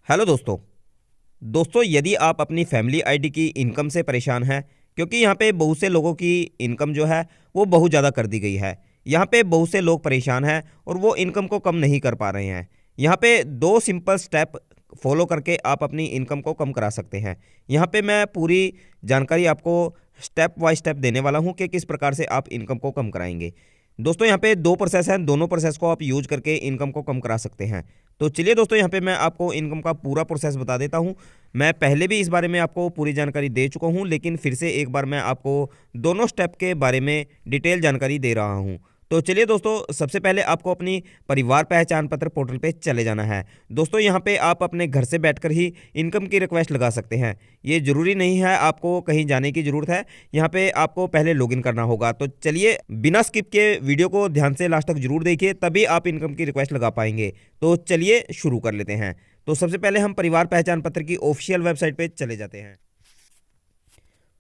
Hello दोस्तों यदि आप अपनी फैमिली आईडी की इनकम से परेशान हैं, क्योंकि यहाँ पे बहुत से लोगों की इनकम जो है वो बहुत ज़्यादा कर दी गई है। यहाँ पे बहुत से लोग परेशान हैं और वो इनकम को कम नहीं कर पा रहे हैं। यहाँ पे दो सिंपल स्टेप फॉलो करके आप अपनी इनकम को कम करा सकते हैं। यहाँ पे मैं पूरी जानकारी आपको स्टेप बाय स्टेप देने वाला हूँ कि किस प्रकार से आप इनकम को कम कराएंगे। दोस्तों यहाँ पे दो प्रोसेस हैं, दोनों प्रोसेस को आप यूज करके इनकम को कम करा सकते हैं। तो चलिए दोस्तों, यहाँ पे मैं आपको इनकम का पूरा प्रोसेस बता देता हूँ। मैं पहले भी इस बारे में आपको पूरी जानकारी दे चुका हूँ, लेकिन फिर से एक बार मैं आपको दोनों स्टेप के बारे में डिटेल जानकारी दे रहा हूँ। तो चलिए दोस्तों, सबसे पहले आपको अपनी परिवार पहचान पत्र पोर्टल पे चले जाना है। दोस्तों यहाँ पे आप अपने घर से बैठकर ही इनकम की रिक्वेस्ट लगा सकते हैं। ये ज़रूरी नहीं है आपको कहीं जाने की ज़रूरत है। यहाँ पे आपको पहले लॉगिन करना होगा। तो चलिए, बिना स्किप के वीडियो को ध्यान से लास्ट तक जरूर देखिए, तभी आप इनकम की रिक्वेस्ट लगा पाएंगे। तो चलिए शुरू कर लेते हैं। तो सबसे पहले हम परिवार पहचान पत्र की ऑफिशियल वेबसाइट पे चले जाते हैं।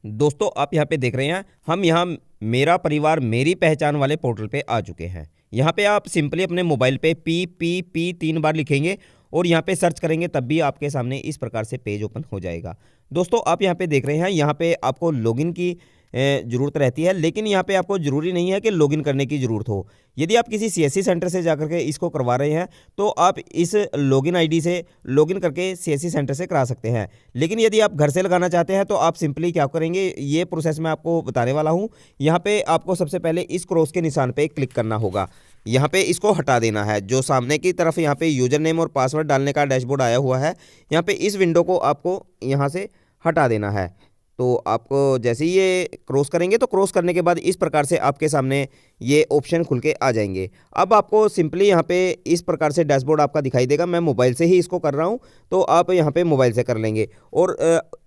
दोस्तों आप यहाँ पे देख रहे हैं, हम यहाँ मेरा परिवार मेरी पहचान वाले पोर्टल पे आ चुके हैं। यहाँ पे आप सिंपली अपने मोबाइल पे पी 3 बार लिखेंगे और यहाँ पे सर्च करेंगे, तब भी आपके सामने इस प्रकार से पेज ओपन हो जाएगा। दोस्तों आप यहाँ पे देख रहे हैं, यहाँ पे आपको लॉगिन की ज़रूरत रहती है, लेकिन यहाँ पे आपको ज़रूरी नहीं है कि लॉगिन करने की ज़रूरत हो। यदि आप किसी सीएससी सेंटर से जाकर के इसको करवा रहे हैं तो आप इस लॉगिन आईडी से लॉगिन करके सीएससी सेंटर से करा सकते हैं। लेकिन यदि आप घर से लगाना चाहते हैं तो आप सिंपली क्या करेंगे, ये प्रोसेस मैं आपको बताने वाला हूँ। यहाँ पे आपको सबसे पहले इस क्रॉस के निशान पे क्लिक करना होगा। यहाँ पे इसको हटा देना है। जो सामने की तरफ यहाँ पे यूज़र नेम और पासवर्ड डालने का डैशबोर्ड आया हुआ है, यहाँ पे इस विंडो को आपको यहाँ से हटा देना है। तो आपको जैसे ही ये क्रॉस करेंगे तो क्रॉस करने के बाद इस प्रकार से आपके सामने ये ऑप्शन खुल के आ जाएंगे। अब आपको सिंपली यहाँ पे इस प्रकार से डैशबोर्ड आपका दिखाई देगा। मैं मोबाइल से ही इसको कर रहा हूँ, तो आप यहाँ पे मोबाइल से कर लेंगे। और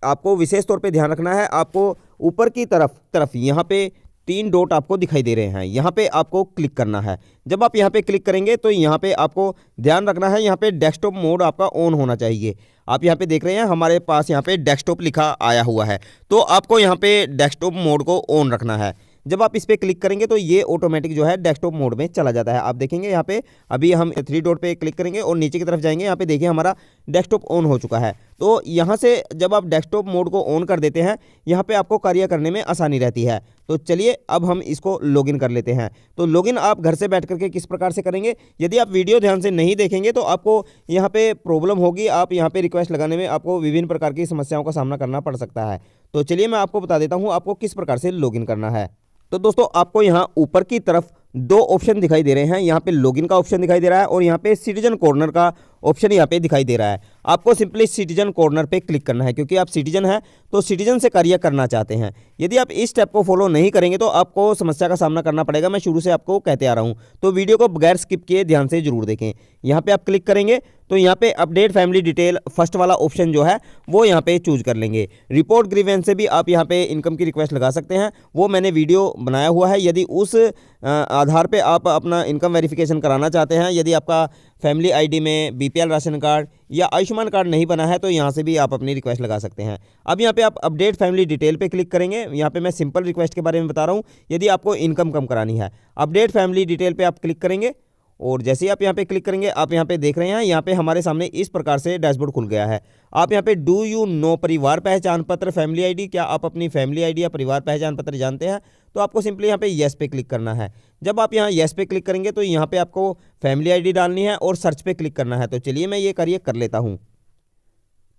आपको विशेष तौर पे ध्यान रखना है, आपको ऊपर की तरफ यहाँ पे 3 डॉट आपको दिखाई दे रहे हैं, यहाँ पे आपको क्लिक करना है। जब आप यहाँ पे क्लिक करेंगे तो यहाँ पे आपको ध्यान रखना है, यहाँ पे डेस्कटॉप मोड आपका ऑन होना चाहिए। आप यहाँ पे देख रहे हैं हमारे पास यहाँ पे डेस्कटॉप लिखा आया हुआ है, तो आपको यहाँ पे डेस्कटॉप मोड को ऑन रखना है। जब आप इस पर क्लिक करेंगे तो ये ऑटोमेटिक जो है डेस्कटॉप मोड में चला जाता है। आप देखेंगे यहाँ पे अभी हम 3 डॉट पे क्लिक करेंगे और नीचे की तरफ जाएंगे, यहाँ पे देखिए हमारा डेस्कटॉप ऑन हो चुका है। तो यहाँ से जब आप डेस्कटॉप मोड को ऑन कर देते हैं, यहाँ पे आपको कार्य करने में आसानी रहती है। तो चलिए अब हम इसको लॉगिन कर लेते हैं। तो लॉगिन आप घर से बैठ करके किस प्रकार से करेंगे, यदि आप वीडियो ध्यान से नहीं देखेंगे तो आपको यहाँ पे प्रॉब्लम होगी। आप यहाँ पे रिक्वेस्ट लगाने में आपको विभिन्न प्रकार की समस्याओं का सामना करना पड़ सकता है। तो चलिए मैं आपको बता देता हूँ आपको किस प्रकार से लॉगिन करना है। तो दोस्तों आपको यहाँ ऊपर की तरफ 2 ऑप्शन दिखाई दे रहे हैं। यहाँ पे लॉगिन का ऑप्शन दिखाई दे रहा है और यहाँ पे सिटीजन कॉर्नर का ऑप्शन यहाँ पे दिखाई दे रहा है। आपको सिंपली सिटीजन कॉर्नर पे क्लिक करना है, क्योंकि आप सिटीजन हैं तो सिटीजन से कार्य करना चाहते हैं। यदि आप इस स्टेप को फॉलो नहीं करेंगे तो आपको समस्या का सामना करना पड़ेगा। मैं शुरू से आपको कहते आ रहा हूँ, तो वीडियो को बगैर स्किप किए ध्यान से जरूर देखें। यहाँ पे आप क्लिक करेंगे तो यहाँ पे अपडेट फैमिली डिटेल फर्स्ट वाला ऑप्शन जो है वो यहाँ पे चूज कर लेंगे। रिपोर्ट ग्रीवेंस से भी आप यहाँ पे इनकम की रिक्वेस्ट लगा सकते हैं, वो मैंने वीडियो बनाया हुआ है। यदि उस आधार पे आप अपना इनकम वेरिफिकेशन कराना चाहते हैं, यदि आपका फैमिली आईडी में बीपीएल राशन कार्ड या आयुष्मान कार्ड नहीं बना है, तो यहाँ से भी आप अपनी रिक्वेस्ट लगा सकते हैं। अब यहाँ पे आप अपडेट फैमिली डिटेल पे क्लिक करेंगे। यहाँ पे मैं सिंपल रिक्वेस्ट के बारे में बता रहा हूँ, यदि आपको इनकम कम करानी है। अपडेट फैमिली डिटेल पे आप क्लिक करेंगे और जैसे ही आप यहाँ पे क्लिक करेंगे, आप यहाँ पे देख रहे हैं यहाँ पे हमारे सामने इस प्रकार से डैशबोर्ड खुल गया है। आप यहाँ पे डू यू नो परिवार पहचान पत्र फैमिली आईडी, क्या आप अपनी फैमिली आईडी या परिवार पहचान पत्र जानते हैं? तो आपको सिंपली यहाँ पे येस पे क्लिक करना है। जब आप यहाँ येस पे क्लिक करेंगे तो यहाँ पे आपको फैमिली आईडी डालनी है और सर्च पे क्लिक करना है। तो चलिए मैं ये कार्य कर लेता हूँ।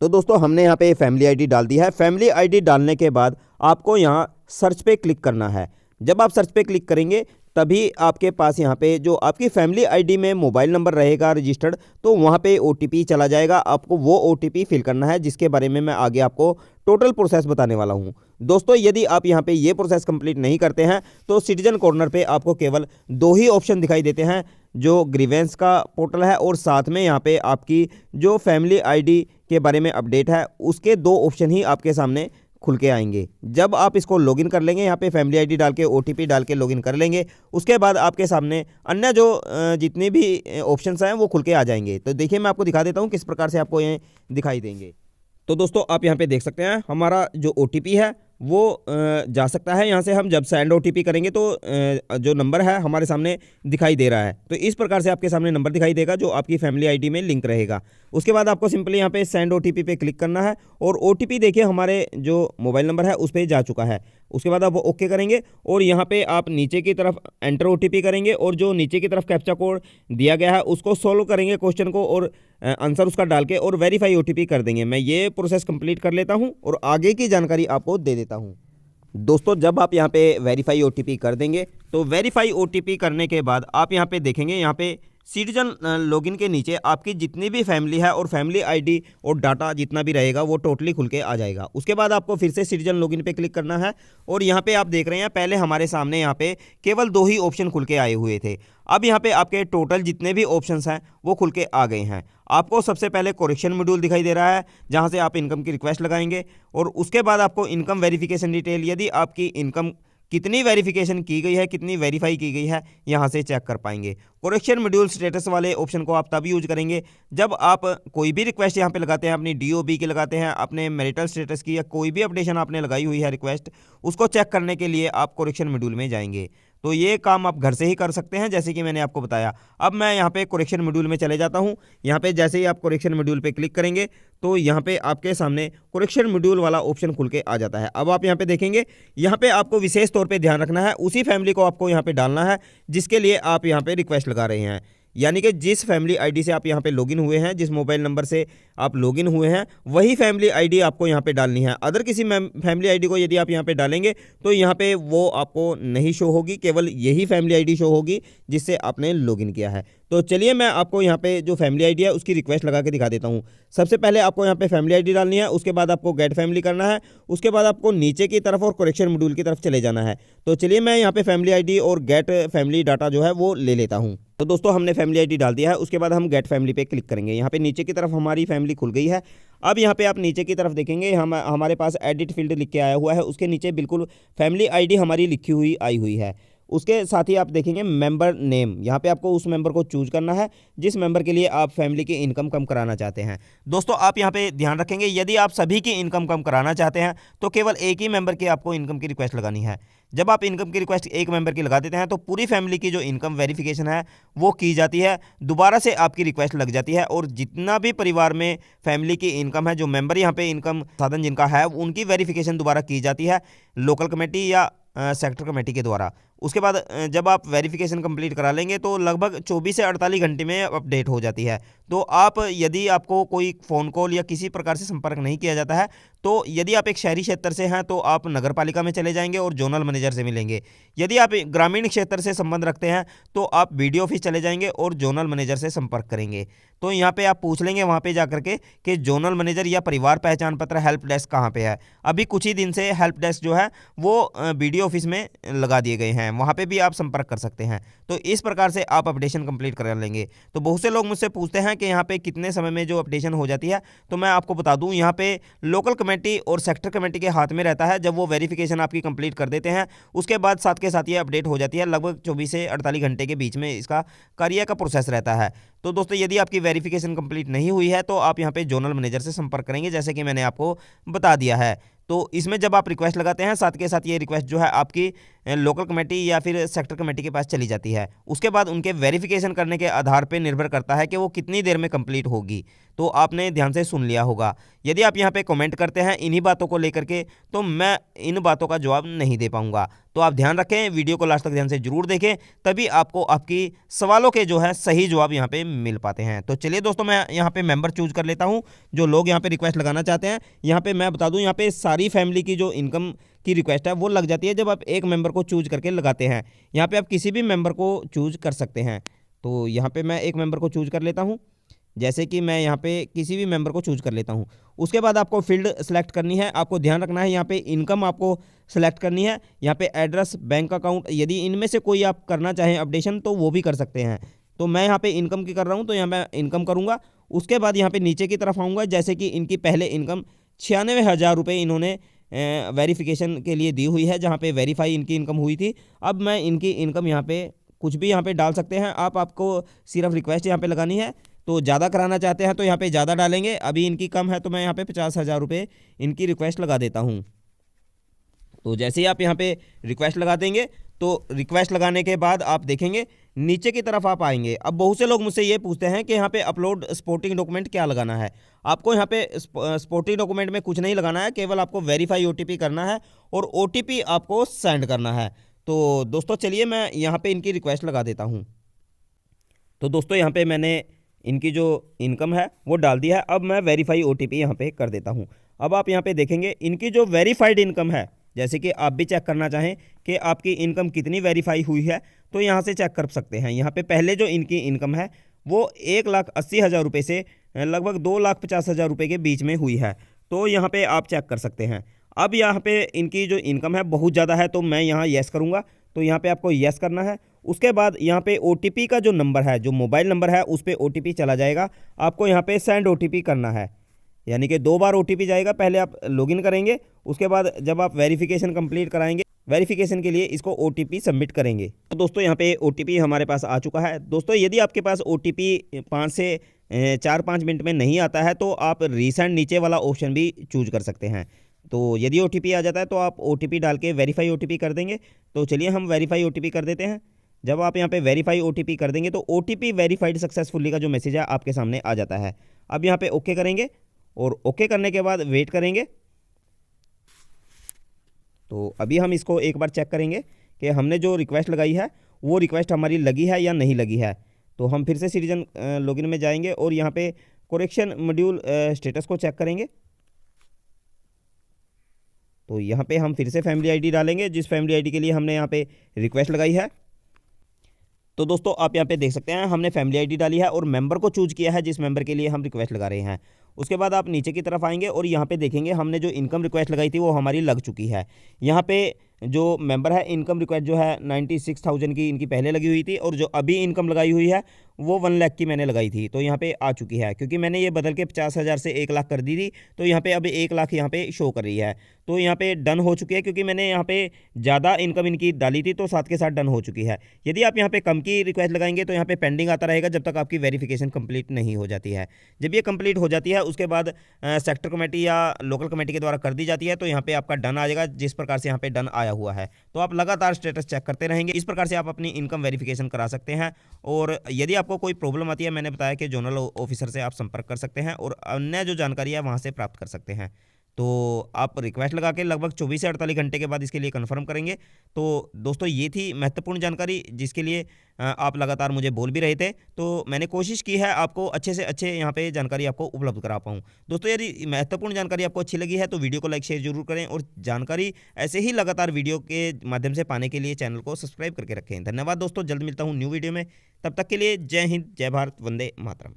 तो दोस्तों हमने यहाँ पे फैमिली आईडी डाल दी है। फैमिली आईडी डालने के बाद आपको यहाँ सर्च पे क्लिक करना है। जब आप सर्च पे क्लिक करेंगे तभी आपके पास यहाँ पे जो आपकी फैमिली आईडी में मोबाइल नंबर रहेगा रजिस्टर्ड, तो वहाँ पे ओटीपी चला जाएगा। आपको वो ओटीपी फिल करना है, जिसके बारे में मैं आगे आपको टोटल प्रोसेस बताने वाला हूँ। दोस्तों यदि आप यहाँ पे ये प्रोसेस कंप्लीट नहीं करते हैं तो सिटीजन कॉर्नर पे आपको केवल 2 ही ऑप्शन दिखाई देते हैं, जो ग्रीवेंस का पोर्टल है और साथ में यहाँ पे आपकी जो फैमिली आईडी के बारे में अपडेट है उसके 2 ऑप्शन ही आपके सामने खुल के आएंगे। जब आप इसको लॉगिन कर लेंगे, यहाँ पे फैमिली आईडी डाल के ओटीपी डाल के लॉगिन कर लेंगे, उसके बाद आपके सामने अन्य जो जितने भी ऑप्शंस हैं वो खुल के आ जाएंगे। तो देखिए मैं आपको दिखा देता हूँ किस प्रकार से आपको ये दिखाई देंगे। तो दोस्तों आप यहाँ पे देख सकते हैं हमारा जो ओटीपी है वो जा सकता है। यहाँ से हम जब सेंड OTP करेंगे तो जो नंबर है हमारे सामने दिखाई दे रहा है। तो इस प्रकार से आपके सामने नंबर दिखाई देगा जो आपकी फैमिली आईडी में लिंक रहेगा। उसके बाद आपको सिंपली यहाँ पे सेंड OTP पे क्लिक करना है और OTP देखिए हमारे जो मोबाइल नंबर है उस पर जा चुका है। उसके बाद आप ओके करेंगे और यहाँ पे आप नीचे की तरफ एंटर OTP करेंगे और जो नीचे की तरफ कैप्चा कोड दिया गया है उसको सॉल्व करेंगे क्वेश्चन को और आंसर उसका डाल के और वेरीफाई OTP कर देंगे। मैं ये प्रोसेस कंप्लीट कर लेता हूँ और आगे की जानकारी आपको दे देता हूँ। दोस्तों जब आप यहाँ पे वेरीफाई OTP कर देंगे तो वेरीफाई OTP करने के बाद आप यहाँ पे देखेंगे, यहाँ पे सिटीजन लॉगिन के नीचे आपकी जितनी भी फैमिली है और फैमिली आईडी और डाटा जितना भी रहेगा वो टोटली खुल के आ जाएगा। उसके बाद आपको फिर से सिटीजन लॉगिन पे क्लिक करना है और यहाँ पे आप देख रहे हैं पहले हमारे सामने यहाँ पे केवल 2 ही ऑप्शन खुल के आए हुए थे। अब यहाँ पे आपके टोटल जितने भी ऑप्शंस हैं वो खुल के आ गए हैं। आपको सबसे पहले करेक्शन मॉड्यूल दिखाई दे रहा है जहाँ से आप इनकम की रिक्वेस्ट लगाएंगे और उसके बाद आपको इनकम वेरिफिकेशन डिटेल, यदि आपकी इनकम कितनी वेरिफिकेशन की गई है, कितनी वेरीफाई की गई है, यहाँ से चेक कर पाएंगे। करेक्शन मॉड्यूल स्टेटस वाले ऑप्शन को आप तब यूज करेंगे जब आप कोई भी रिक्वेस्ट यहाँ पे लगाते हैं, अपनी DOB की लगाते हैं, अपने मैरिटल स्टेटस की या कोई भी अपडेशन आपने लगाई हुई है रिक्वेस्ट, उसको चेक करने के लिए आप करेक्शन मॉड्यूल में जाएंगे। तो ये काम आप घर से ही कर सकते हैं जैसे कि मैंने आपको बताया। अब मैं यहाँ पे करेक्शन मॉड्यूल में चले जाता हूँ। यहाँ पे जैसे ही आप करेक्शन मॉड्यूल पे क्लिक करेंगे तो यहाँ पे आपके सामने करेक्शन मॉड्यूल वाला ऑप्शन खुल के आ जाता है। अब आप यहाँ पे देखेंगे, यहाँ पे आपको विशेष तौर पे ध्यान रखना है, उसी फैमिली को आपको यहाँ पे डालना है जिसके लिए आप यहाँ पे रिक्वेस्ट लगा रहे हैं। यानी कि जिस फैमिली आईडी से आप यहाँ पे लॉगिन हुए हैं, जिस मोबाइल नंबर से आप लॉगिन हुए हैं, वही फैमिली आईडी आपको यहाँ पे डालनी है। अदर किसी फैमिली आईडी को यदि आप यहाँ पे डालेंगे तो यहाँ पे वो आपको नहीं शो होगी, केवल यही फैमिली आईडी शो होगी जिससे आपने लॉगिन किया है। तो चलिए मैं आपको यहाँ पे जो फैमिली आईडी है उसकी रिक्वेस्ट लगा के दिखा देता हूँ। सबसे पहले आपको यहाँ पे फैमिली आईडी डालनी है, उसके बाद आपको गेट फैमिली करना है, उसके बाद आपको नीचे की तरफ और करेक्शन मॉड्यूल की तरफ चले जाना है। तो चलिए मैं यहाँ पे फैमिली आईडी और गेट फैमिली डाटा जो है वो ले लेता हूँ। तो दोस्तों हमने फैमिली आईडी डाल दिया है, उसके बाद हम गेट फैमिली पे क्लिक करेंगे। यहाँ पे नीचे की तरफ हमारी फैमिली खुल गई है। अब यहाँ पे आप नीचे की तरफ देखेंगे हमारे पास एडिट फील्ड लिख के आया हुआ है, उसके नीचे बिल्कुल फैमिली आईडी हमारी लिखी हुई आई हुई है। उसके साथ ही आप देखेंगे मेंबर नेम, यहाँ पे आपको उस मेंबर को चूज करना है जिस मेंबर के लिए आप फैमिली की इनकम कम कराना चाहते हैं। दोस्तों आप यहाँ पे ध्यान रखेंगे, यदि आप सभी की इनकम कम कराना चाहते हैं तो केवल एक ही मेंबर की आपको इनकम की रिक्वेस्ट लगानी है। जब आप इनकम की रिक्वेस्ट एक मेंबर की लगा देते हैं तो पूरी फैमिली की जो इनकम वेरिफिकेशन है वो की जाती है, दोबारा से आपकी रिक्वेस्ट लग जाती है और जितना भी परिवार में फैमिली की इनकम है, जो मेंबर यहाँ पे इनकम साधन जिनका है, उनकी वेरिफिकेशन दोबारा की जाती है लोकल कमेटी या सेक्टर कमेटी के द्वारा। उसके बाद जब आप वेरिफिकेशन कंप्लीट करा लेंगे तो लगभग 24 से 48 घंटे में अपडेट हो जाती है। तो आप यदि आपको कोई फ़ोन कॉल या किसी प्रकार से संपर्क नहीं किया जाता है तो यदि आप एक शहरी क्षेत्र से हैं तो आप नगर पालिका में चले जाएंगे और जोनल मैनेजर से मिलेंगे। यदि आप ग्रामीण क्षेत्र से संबंध रखते हैं तो आप BDO ऑफिस चले जाएंगे और जोनल मैनेजर से संपर्क करेंगे। तो यहाँ पे आप पूछ लेंगे वहाँ पे जाकर के कि जोनल मैनेजर या परिवार पहचान पत्र हेल्प डेस्क कहाँ पे है। अभी कुछ ही दिन से हेल्प डेस्क जो है वो BDO ऑफिस में लगा दिए गए हैं, वहाँ पे भी आप संपर्क कर सकते हैं। तो इस प्रकार से आप अपडेशन कंप्लीट कर लेंगे। तो बहुत से लोग मुझसे पूछते हैं कि यहाँ पे कितने समय में जो अपडेशन हो जाती है, तो मैं आपको बता दूं यहाँ पे लोकल कमेटी और सेक्टर कमेटी के हाथ में रहता है। जब वो वेरिफिकेशन आपकी कंप्लीट कर देते हैं उसके बाद साथ के साथ ये अपडेट हो जाती है। लगभग 24 से 48 घंटे के बीच में इसका कार्य का प्रोसेस रहता है। तो दोस्तों यदि आपकी वेरिफिकेशन कंप्लीट नहीं हुई है तो आप यहाँ पे जोनल मैनेजर से संपर्क करेंगे जैसे कि मैंने आपको बता दिया है। तो इसमें जब आप रिक्वेस्ट लगाते हैं साथ के साथ ये रिक्वेस्ट जो है आपकी लोकल कमेटी या फिर सेक्टर कमेटी के पास चली जाती है। उसके बाद उनके वेरिफिकेशन करने के आधार पर निर्भर करता है कि वो कितनी देर में कंप्लीट होगी। तो आपने ध्यान से सुन लिया होगा। यदि आप यहाँ पे कमेंट करते हैं इन्हीं बातों को लेकर के तो मैं इन बातों का जवाब नहीं दे पाऊंगा। तो आप ध्यान रखें, वीडियो को लास्ट तक ध्यान से जरूर देखें, तभी आपको आपकी सवालों के जो है सही जवाब यहाँ पे मिल पाते हैं। तो चलिए दोस्तों मैं यहाँ पे मेंबर चूज कर लेता हूँ जो लोग यहाँ पे रिक्वेस्ट लगाना चाहते हैं। यहाँ पे मैं बता दूँ यहाँ पे सारी फैमिली की जो इनकम की रिक्वेस्ट है वो लग जाती है जब आप एक मेंबर को चूज करके लगाते हैं। यहाँ पे आप किसी भी मेंबर को चूज कर सकते हैं। तो यहाँ पे मैं एक मेंबर को चूज कर लेता हूँ, जैसे कि मैं यहाँ पे किसी भी मेंबर को चूज कर लेता हूँ। उसके बाद आपको फील्ड सेलेक्ट करनी है, आपको ध्यान रखना है यहाँ पे इनकम आपको सेलेक्ट करनी है। यहाँ पे एड्रेस, बैंक अकाउंट, यदि इनमें से कोई आप करना चाहें अपडेशन तो वो भी कर सकते हैं। तो मैं यहाँ पे इनकम की कर रहा हूँ तो यहाँ मैं इनकम करूँगा। उसके बाद यहाँ पे नीचे की तरफ आऊँगा, जैसे कि इनकी पहले इनकम 96,000 रुपये इन्होंने वेरिफिकेशन के लिए दी हुई है, जहाँ पे वेरीफाई इनकी इनकम हुई थी। अब मैं इनकी इनकम यहाँ पे कुछ भी यहाँ पे डाल सकते हैं आपको सिर्फ रिक्वेस्ट यहाँ पे लगानी है। तो ज़्यादा कराना चाहते हैं तो यहाँ पे ज़्यादा डालेंगे, अभी इनकी कम है तो मैं यहाँ पे 50,000 रुपये इनकी रिक्वेस्ट लगा देता हूँ। तो जैसे ही आप यहाँ पे रिक्वेस्ट लगा देंगे तो रिक्वेस्ट लगाने के बाद आप देखेंगे नीचे की तरफ आप आएंगे। अब बहुत से लोग मुझसे ये पूछते हैं कि यहाँ पे अपलोड सपोर्टिंग डॉक्यूमेंट क्या लगाना है। आपको यहाँ पे सपोर्टिंग डॉक्यूमेंट में कुछ नहीं लगाना है, केवल आपको वेरीफाई ओटीपी करना है और ओटीपी आपको सेंड करना है। तो दोस्तों चलिए मैं यहाँ पे इनकी रिक्वेस्ट लगा देता हूँ। तो दोस्तों यहाँ पे मैंने इनकी जो इनकम है वो डाल दिया है। अब मैं वेरीफाई ओटीपी यहाँ पे कर देता हूँ। अब आप यहाँ पे देखेंगे इनकी जो वेरीफाइड इनकम है, जैसे कि आप भी चेक करना चाहें कि आपकी इनकम कितनी वेरीफाई हुई है तो यहाँ से चेक कर सकते हैं। यहाँ पे पहले जो इनकी इनकम है वो 1,80,000 रुपये से लगभग 2,50,000 रुपये के बीच में हुई है। तो यहाँ पे आप चेक कर सकते हैं। अब यहाँ पे इनकी जो इनकम है बहुत ज़्यादा है, तो मैं यहाँ येस करूँगा। तो यहाँ पे आपको येस करना है। उसके बाद यहाँ पे ओटीपी का जो नंबर है, जो मोबाइल नंबर है, उस पर ओटीपी चला जाएगा। आपको यहाँ पे सेंड ओटीपी करना है, यानी कि 2 बार ओटीपी जाएगा। पहले आप लॉगिन करेंगे, उसके बाद जब आप वेरिफिकेशन कंप्लीट कराएंगे, वेरिफिकेशन के लिए इसको ओटीपी सबमिट करेंगे। तो दोस्तों यहाँ पे ओटीपी हमारे पास आ चुका है। दोस्तों यदि आपके पास ओटीपी 5 से 4-5 मिनट में नहीं आता है तो आप रीसेंड नीचे वाला ऑप्शन भी चूज कर सकते हैं। तो यदि ओटीपी आ जाता है तो आप ओटीपी डाल के वेरीफाई ओटीपी कर देंगे। तो चलिए हम वेरीफाई ओटीपी कर देते हैं। जब आप यहाँ पे वेरीफाई ओटीपी कर देंगे तो ओटीपी वेरीफाइड सक्सेसफुली का जो मैसेज है आपके सामने आ जाता है। अब यहाँ पे ओके करेंगे और ओके करने के बाद वेट करेंगे। तो अभी हम इसको एक बार चेक करेंगे कि हमने जो रिक्वेस्ट लगाई है वो रिक्वेस्ट हमारी लगी है या नहीं लगी है। तो हम फिर से सिटीजन लॉगिन में जाएंगे और यहाँ पे करेक्शन मॉड्यूल स्टेटस को चेक करेंगे। तो यहाँ पे हम फिर से फैमिली आईडी डालेंगे, जिस फैमिली आईडी के लिए हमने यहाँ पे रिक्वेस्ट लगाई है। तो दोस्तों आप यहाँ पे देख सकते हैं हमने फैमिली आईडी डाली है और मेंबर को चूज किया है जिस मेंबर के लिए हम रिक्वेस्ट लगा रहे हैं। उसके बाद आप नीचे की तरफ आएंगे और यहाँ पे देखेंगे हमने जो इनकम रिक्वेस्ट लगाई थी वो हमारी लग चुकी है। यहाँ पे जो मेंबर है इनकम रिक्वेस्ट जो है 96,000 की इनकी पहले लगी हुई थी और जो अभी इनकम लगाई हुई है वो 1 लाख की मैंने लगाई थी। तो यहाँ पे आ चुकी है, क्योंकि मैंने ये बदल के 50,000 से 1 लाख कर दी थी। तो यहाँ पे अब 1 लाख यहाँ पे शो कर रही है। तो यहाँ पे डन हो चुकी है, क्योंकि मैंने यहाँ पे ज़्यादा इनकम इनकी डाली थी तो साथ के साथ डन हो चुकी है। यदि आप यहाँ पे कम की रिक्वेस्ट लगाएंगे तो यहाँ पे पेंडिंग आता रहेगा जब तक आपकी वेरिफिकेशन कंप्लीट नहीं हो जाती है। जब ये कंप्लीट हो जाती है उसके बाद सेक्टर कमेटी या लोकल कमेटी के द्वारा कर दी जाती है तो यहाँ पे आपका डन आ जाएगा, जिस प्रकार से यहाँ पे डन आया हुआ है। तो आप लगातार स्टेटस चेक करते रहेंगे। इस प्रकार से आप अपनी इनकम वेरिफिकेशन करा सकते हैं। और यदि आपको कोई प्रॉब्लम आती है, मैंने बताया कि जोनल ऑफिसर से आप संपर्क कर सकते हैं और अन्य जो जानकारी है वहाँ से प्राप्त कर सकते हैं। तो आप रिक्वेस्ट लगा के लगभग 24 से 48 घंटे के बाद इसके लिए कंफर्म करेंगे। तो दोस्तों ये थी महत्वपूर्ण जानकारी जिसके लिए आप लगातार मुझे बोल भी रहे थे। तो मैंने कोशिश की है आपको अच्छे से अच्छे यहाँ पे जानकारी आपको उपलब्ध करा पाऊँ। दोस्तों यदि महत्वपूर्ण जानकारी आपको अच्छी लगी है तो वीडियो को लाइक शेयर जरूर करें और जानकारी ऐसे ही लगातार वीडियो के माध्यम से पाने के लिए चैनल को सब्सक्राइब करके रखें। धन्यवाद दोस्तों, जल्द मिलता हूँ न्यू वीडियो में। तब तक के लिए जय हिंद, जय भारत, वंदे मातरम।